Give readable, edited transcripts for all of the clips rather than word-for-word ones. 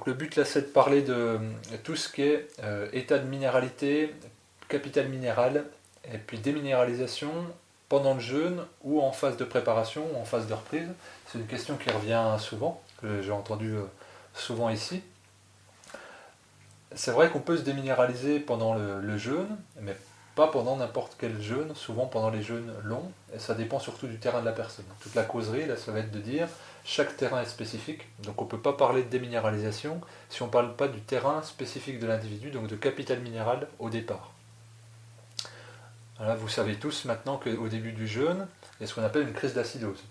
le but là c'est de parler de tout ce qui est état de minéralité, capital minéral, et puis déminéralisation pendant le jeûne ou en phase de préparation ou en phase de reprise. C'est une question qui revient souvent, que j'ai entendu souvent ici. C'est vrai qu'on peut se déminéraliser pendant le jeûne, mais pas pendant n'importe quel jeûne, souvent pendant les jeûnes longs, et ça dépend surtout du terrain de la personne. Toute la causerie, là, ça va être de dire, chaque terrain est spécifique, donc on ne peut pas parler de déminéralisation si on ne parle pas du terrain spécifique de l'individu, donc de capital minéral au départ. Voilà, vous savez tous maintenant qu'au début du jeûne, il y a ce qu'on appelle une crise d'acidose.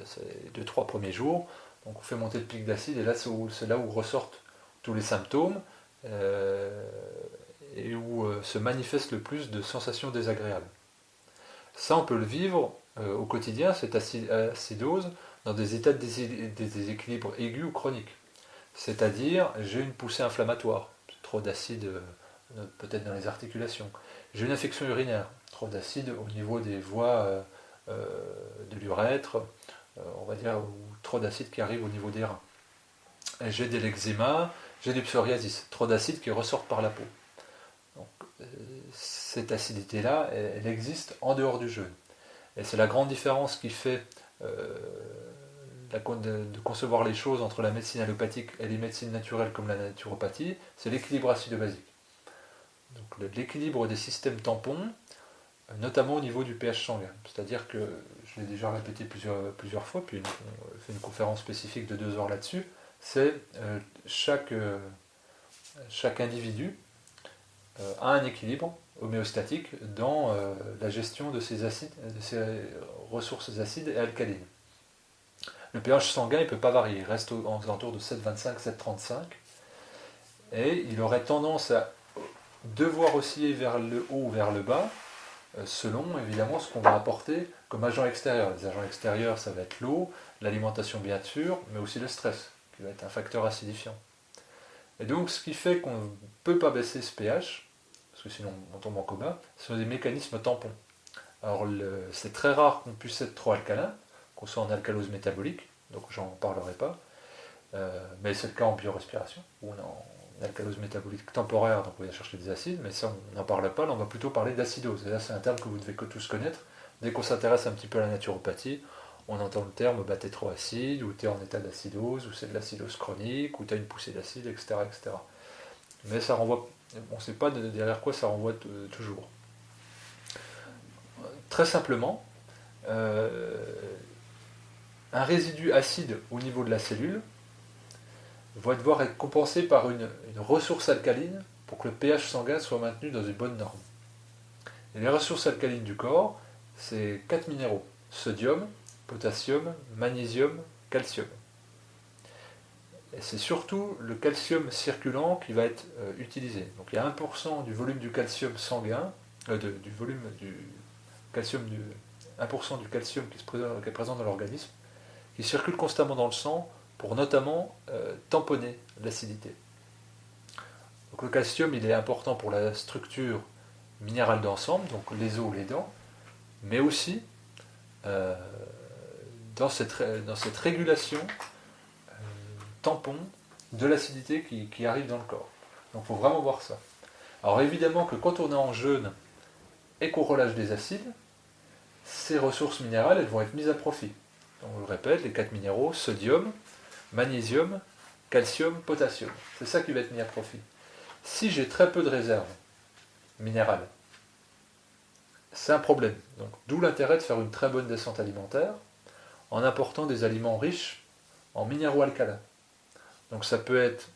C'est les 2-3 premiers jours, donc on fait monter le pic d'acide, et là c'est là où ressortent tous les symptômes, et où se manifeste le plus de sensations désagréables. Ça, on peut le vivre au quotidien, cette acidose, dans des états de déséquilibre aigu ou chronique. C'est-à-dire, j'ai une poussée inflammatoire, trop d'acide peut-être dans les articulations. J'ai une infection urinaire, trop d'acide au niveau des voies de l'urètre, on va dire, ou trop d'acide qui arrive au niveau des reins. Et j'ai de l'eczéma, j'ai du psoriasis, trop d'acide qui ressortent par la peau. Donc, cette acidité-là, elle existe en dehors du jeûne. Et c'est la grande différence qui fait de concevoir les choses entre la médecine allopathique et les médecines naturelles comme la naturopathie, c'est l'équilibre acido-basique. Donc l'équilibre des systèmes tampons, notamment au niveau du pH sanguin. C'est-à-dire que, je l'ai déjà répété plusieurs fois, puis on fait une conférence spécifique de 2 heures là-dessus, c'est chaque individu a un équilibre homéostatique dans la gestion de ses acides, de ses ressources acides et alcalines. Le pH sanguin, il ne peut pas varier, il reste aux alentours de 7,25, 7,35, et il aurait tendance à devoir osciller vers le haut ou vers le bas, selon évidemment ce qu'on va apporter comme agent extérieur. Les agents extérieurs, ça va être l'eau, l'alimentation bien sûr, mais aussi le stress, qui va être un facteur acidifiant. Et donc ce qui fait qu'on ne peut pas baisser ce pH, parce que sinon on tombe en coma, ce sont des mécanismes tampons. Alors c'est très rare qu'on puisse être trop alcalin, qu'on soit en alcalose métabolique, donc j'en parlerai pas, mais c'est le cas en biorespiration, où on est en alcalose métabolique temporaire, donc on va chercher des acides, mais ça on n'en parle pas, là on va plutôt parler d'acidose. Et là c'est un terme que vous devez tous connaître. Dès qu'on s'intéresse un petit peu à la naturopathie, on entend le terme bah, t'es trop acide, ou t'es en état d'acidose, ou c'est de l'acidose chronique, ou t'as une poussée d'acide, etc., etc. Mais ça renvoie, on ne sait pas derrière quoi ça renvoie toujours. Très simplement, un résidu acide au niveau de la cellule va devoir être compensé par une ressource alcaline pour que le pH sanguin soit maintenu dans une bonne norme. Et les ressources alcalines du corps, c'est 4 minéraux: sodium, potassium, magnésium, calcium. Et c'est surtout le calcium circulant qui va être utilisé. Donc il y a 1% du volume du calcium sanguin, du volume du calcium, 1% du calcium qui est présent dans l'organisme, qui circule constamment dans le sang pour notamment tamponner l'acidité. Donc le calcium, il est important pour la structure minérale d'ensemble, donc les os, les dents, mais aussi euh, dans cette régulation tampon de l'acidité qui arrive dans le corps. Donc il faut vraiment voir ça. Alors évidemment que quand on est en jeûne et qu'on relâche des acides, ces ressources minérales, elles vont être mises à profit. Donc je le répète, les 4 minéraux, sodium, magnésium, calcium, potassium. C'est ça qui va être mis à profit. Si j'ai très peu de réserves minérales, c'est un problème. Donc, d'où l'intérêt de faire une très bonne descente alimentaire en apportant des aliments riches en minéraux alcalins. Donc ça peut être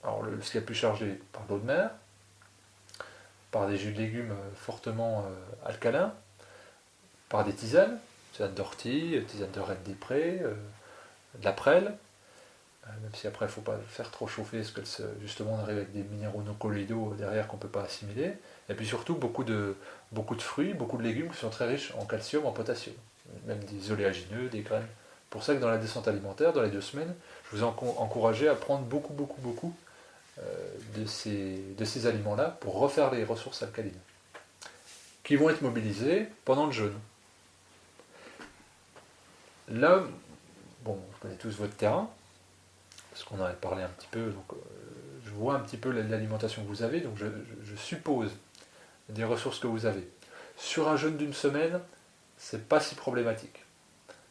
ce qui est plus chargé par l'eau de mer, par des jus de légumes fortement alcalins, par des tisanes d'ortie, tisane de reine des prés, de la prêle, même si après il ne faut pas faire trop chauffer, parce que justement on arrive avec des minéraux non colloïdaux derrière qu'on ne peut pas assimiler. Et puis surtout beaucoup de fruits, beaucoup de légumes qui sont très riches en calcium, en potassium, même des oléagineux, des graines. C'est pour ça que dans la descente alimentaire, dans les 2 semaines, je vous ai encouragé à prendre beaucoup de ces aliments-là pour refaire les ressources alcalines, qui vont être mobilisées pendant le jeûne. Là, bon, vous connaissez tous votre terrain. parce qu'on en a parlé un petit peu, donc je vois un petit peu l'alimentation que vous avez, donc je suppose des ressources que vous avez. Sur un jeûne d'une semaine, c'est pas si problématique.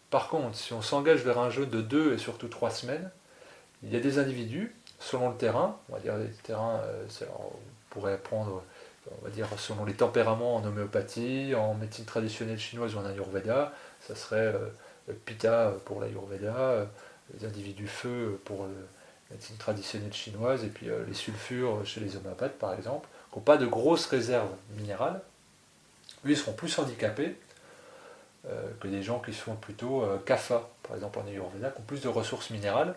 Par contre, si on s'engage vers un jeûne de 2 et surtout 3 semaines, il y a des individus, selon le terrain, on va dire les terrains, on pourrait prendre, on va dire, selon les tempéraments en homéopathie, en médecine traditionnelle chinoise ou en ayurveda, ça serait Pitta pour l'ayurveda, les individus feu pour la médecine traditionnelle chinoise, et puis les sulfures chez les homéopathes par exemple, qui n'ont pas de grosses réserves minérales. Eux, ils seront plus handicapés que des gens qui sont plutôt kapha, par exemple en ayurveda, qui ont plus de ressources minérales,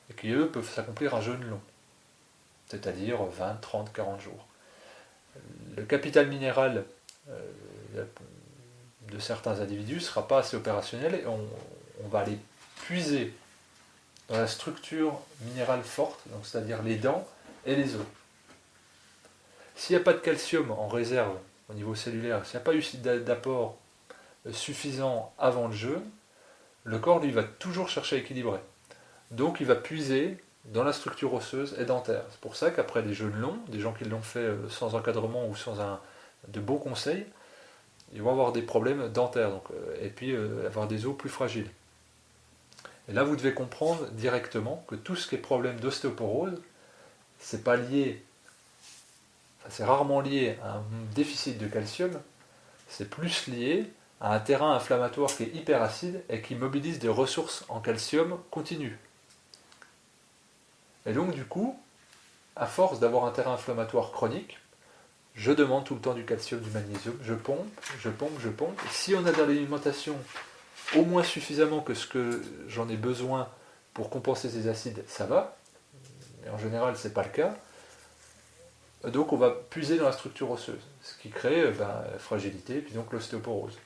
et qui eux peuvent s'accomplir un jeûne long, c'est-à-dire 20, 30, 40 jours. Le capital minéral de certains individus ne sera pas assez opérationnel et on va aller puiser dans la structure minérale forte, donc c'est-à-dire les dents et les os. S'il n'y a pas de calcium en réserve au niveau cellulaire, s'il n'y a pas eu d'apport suffisant avant le jeûne, le corps lui va toujours chercher à équilibrer. Donc il va puiser dans la structure osseuse et dentaire. C'est pour ça qu'après des jeûnes longs, des gens qui l'ont fait sans encadrement ou sans de bons conseils, ils vont avoir des problèmes dentaires et puis avoir des os plus fragiles. Et là, vous devez comprendre directement que tout ce qui est problème d'ostéoporose, c'est pas lié, enfin, c'est rarement lié à un déficit de calcium, c'est plus lié à un terrain inflammatoire qui est hyper acide et qui mobilise des ressources en calcium continues. Et donc, du coup, à force d'avoir un terrain inflammatoire chronique, je demande tout le temps du calcium, du magnésium, je pompe, je pompe, je pompe. Et si on a dans l'alimentation au moins suffisamment que ce que j'en ai besoin pour compenser ces acides, ça va. Mais en général, ce n'est pas le cas. Donc on va puiser dans la structure osseuse, ce qui crée fragilité, et puis donc l'ostéoporose.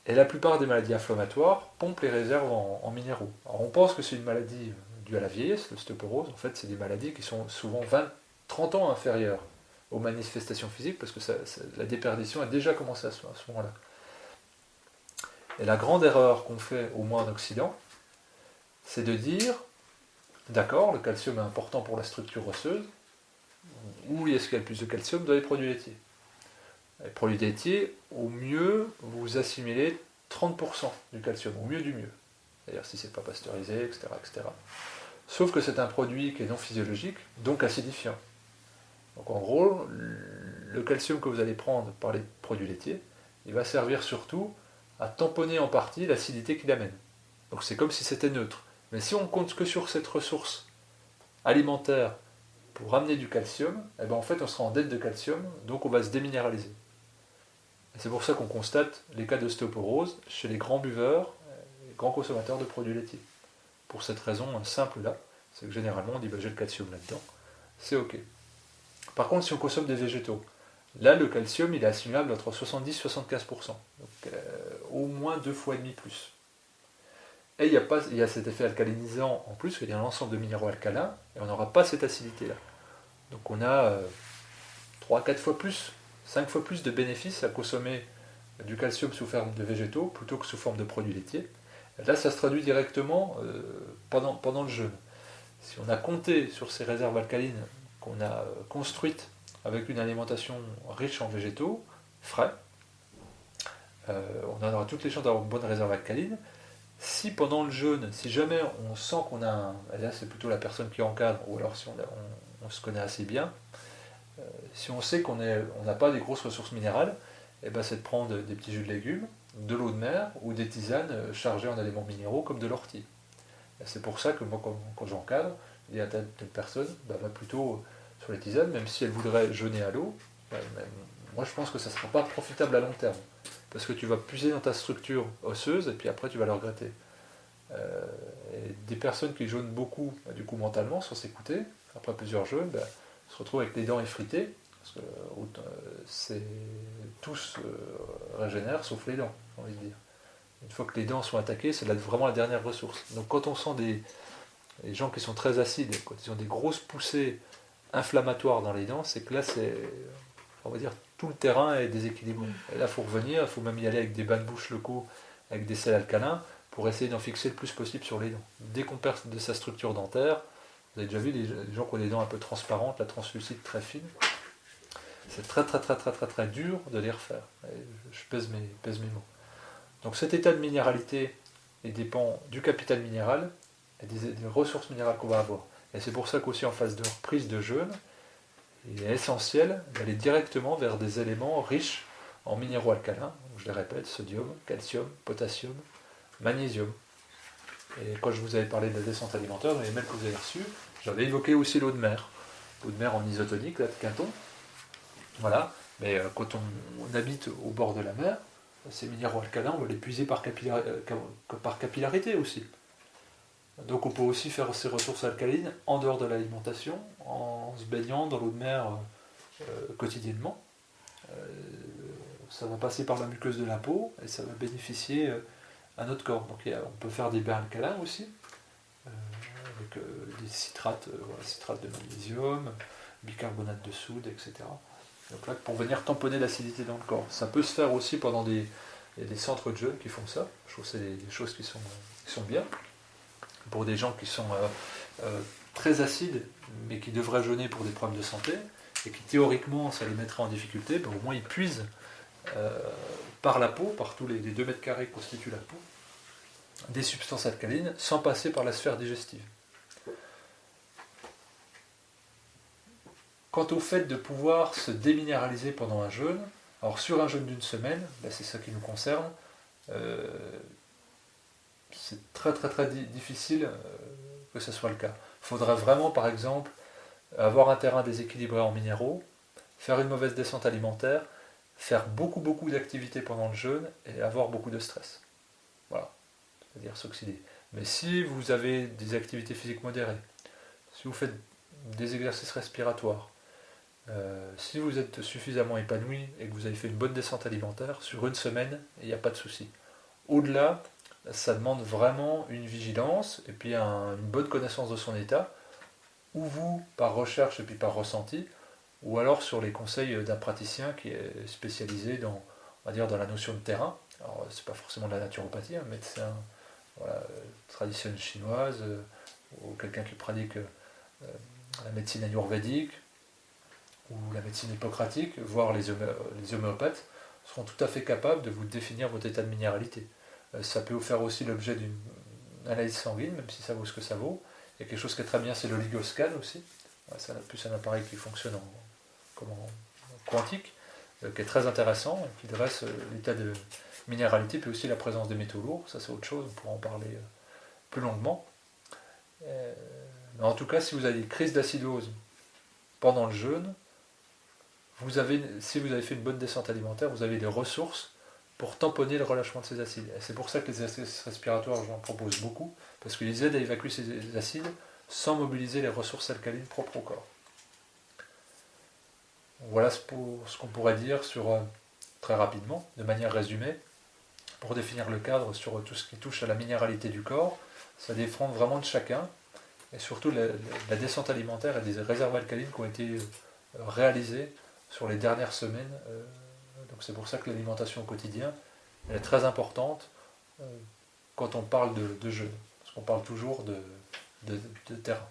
Et la plupart des maladies inflammatoires pompent les réserves en minéraux. Alors on pense que c'est une maladie due à la vieillesse, l'ostéoporose. En fait, c'est des maladies qui sont souvent 20-30 ans inférieures aux manifestations physiques, parce que la déperdition a déjà commencé à ce moment-là. Et la grande erreur qu'on fait, au moins en Occident, c'est de dire, d'accord, le calcium est important pour la structure osseuse, où est-ce qu'il y a le plus de calcium? Dans les produits laitiers. Les produits laitiers, au mieux, vous assimilez 30% du calcium, au mieux du mieux. C'est-à-dire si c'est pas pasteurisé, etc., etc. Sauf que c'est un produit qui est non physiologique, donc acidifiant. Donc en gros, le calcium que vous allez prendre par les produits laitiers, il va servir surtout à tamponner en partie l'acidité qu'il amène. Donc c'est comme si c'était neutre. Mais si on compte que sur cette ressource alimentaire pour ramener du calcium, eh ben en fait on sera en dette de calcium, donc on va se déminéraliser. Et c'est pour ça qu'on constate les cas d'ostéoporose chez les grands buveurs, les grands consommateurs de produits laitiers. Pour cette raison simple là, c'est que généralement on dit j'ai le calcium là-dedans, c'est ok. Par contre si on consomme des végétaux, là le calcium il est assimilable entre 70 et 75%, donc au moins 2 fois et demi plus. Et il y a cet effet alcalinisant en plus, il y a un ensemble de minéraux alcalins, et on n'aura pas cette acidité-là. Donc on a 3-4 fois plus, 5 fois plus de bénéfices à consommer du calcium sous forme de végétaux plutôt que sous forme de produits laitiers. Et là, ça se traduit directement pendant le jeûne. Si on a compté sur ces réserves alcalines qu'on a construites avec une alimentation riche en végétaux, frais, on aura toutes les chances d'avoir une bonne réserve alcaline. Si pendant le jeûne, si jamais on sent qu'on a et là c'est plutôt la personne qui encadre, ou alors si on se connaît assez bien, si on sait qu'on n'a pas des grosses ressources minérales, et ben c'est de prendre des petits jus de légumes, de l'eau de mer ou des tisanes chargées en éléments minéraux comme de l'ortie. Et c'est pour ça que moi quand j'encadre, je dis à telle personne, va plutôt sur les tisanes, même si elle voudrait jeûner à l'eau, moi je pense que ça ne sera pas profitable à long terme. Parce que tu vas puiser dans ta structure osseuse et puis après tu vas le regretter. Et des personnes qui jeûnent beaucoup, du coup mentalement, sans s'écouter, après plusieurs jeûnes, se retrouvent avec les dents effritées, parce que tous régénèrent sauf les dents, j'ai envie de dire. Une fois que les dents sont attaquées, c'est vraiment la dernière ressource. Donc quand on sent des gens qui sont très acides, quand ils ont des grosses poussées inflammatoires dans les dents, c'est que là on va dire, tout le terrain est déséquilibré. Et là, il faut revenir, il faut même y aller avec des bains de bouche locaux, avec des sels alcalins, pour essayer d'en fixer le plus possible sur les dents. Dès qu'on perd de sa structure dentaire, vous avez déjà vu les gens qui ont des dents un peu transparentes, la translucide très fine, c'est très dur de les refaire. Et je pèse mes mots. Donc cet état de minéralité il dépend du capital minéral et des ressources minérales qu'on va avoir. Et c'est pour ça qu'aussi en phase de reprise de jeûne, il est essentiel d'aller directement vers des éléments riches en minéraux alcalins, donc je les répète, sodium, calcium, potassium, magnésium. Et quand je vous avais parlé de la descente alimentaire, dans les mails que vous avez reçus, j'avais évoqué aussi l'eau de mer. L'eau de mer en isotonique, là, de Quinton. Voilà. Mais quand on habite au bord de la mer, ces minéraux alcalins, on va les puiser par capillarité aussi. Donc on peut aussi faire ces ressources alcalines en dehors de l'alimentation, en se baignant dans l'eau de mer quotidiennement. Ça va passer par la muqueuse de la peau et ça va bénéficier à notre corps. Donc on peut faire des bains alcalins aussi, avec des citrates, citrate de magnésium, bicarbonate de soude, etc. Donc là, pour venir tamponner l'acidité dans le corps. Ça peut se faire aussi pendant il y a des centres de jeûne qui font ça. Je trouve que c'est des choses qui sont bien. Pour des gens qui sont très acides, mais qui devraient jeûner pour des problèmes de santé, et qui théoriquement, ça les mettrait en difficulté, ben, au moins ils puisent par la peau, par tous les 2 mètres carrés que constitue la peau, des substances alcalines, sans passer par la sphère digestive. Quant au fait de pouvoir se déminéraliser pendant un jeûne, alors sur un jeûne d'une semaine, là c'est ça qui nous concerne, c'est très difficile que ce soit le cas. Il faudrait vraiment, par exemple, avoir un terrain déséquilibré en minéraux, faire une mauvaise descente alimentaire, faire beaucoup d'activités pendant le jeûne et avoir beaucoup de stress. Voilà, c'est-à-dire s'oxyder. Mais si vous avez des activités physiques modérées, si vous faites des exercices respiratoires, si vous êtes suffisamment épanoui et que vous avez fait une bonne descente alimentaire, sur une semaine, il n'y a pas de souci. Au-delà, ça demande vraiment une vigilance et puis une bonne connaissance de son état, ou vous, par recherche et puis par ressenti, ou alors sur les conseils d'un praticien qui est spécialisé dans, on va dire, dans la notion de terrain. Alors, c'est pas forcément de la naturopathie, un médecin, voilà, traditionnelle chinoise, ou quelqu'un qui pratique la médecine ayurvédique, ou la médecine hippocratique, voire les homéopathes, seront tout à fait capables de vous définir votre état de minéralité. Ça peut vous faire aussi l'objet d'une analyse sanguine, même si ça vaut ce que ça vaut. Il y a quelque chose qui est très bien, c'est l'oligoscan aussi. C'est plus un appareil qui fonctionne en quantique, qui est très intéressant, qui dresse l'état de minéralité, puis aussi la présence des métaux lourds. Ça c'est autre chose, on pourra en parler plus longuement. Mais en tout cas, si vous avez des crises d'acidose pendant le jeûne, si vous avez fait une bonne descente alimentaire, vous avez des ressources pour tamponner le relâchement de ces acides. Et c'est pour ça que les exercices respiratoires, j'en propose beaucoup, parce qu'ils aident à évacuer ces acides sans mobiliser les ressources alcalines propres au corps. Voilà ce qu'on pourrait dire très rapidement, de manière résumée, pour définir le cadre sur tout ce qui touche à la minéralité du corps. Ça dépend vraiment de chacun, et surtout la descente alimentaire et des réserves alcalines qui ont été réalisées sur les dernières semaines. Donc c'est pour ça que l'alimentation au quotidien elle est très importante quand on parle de jeûne, parce qu'on parle toujours de terrain.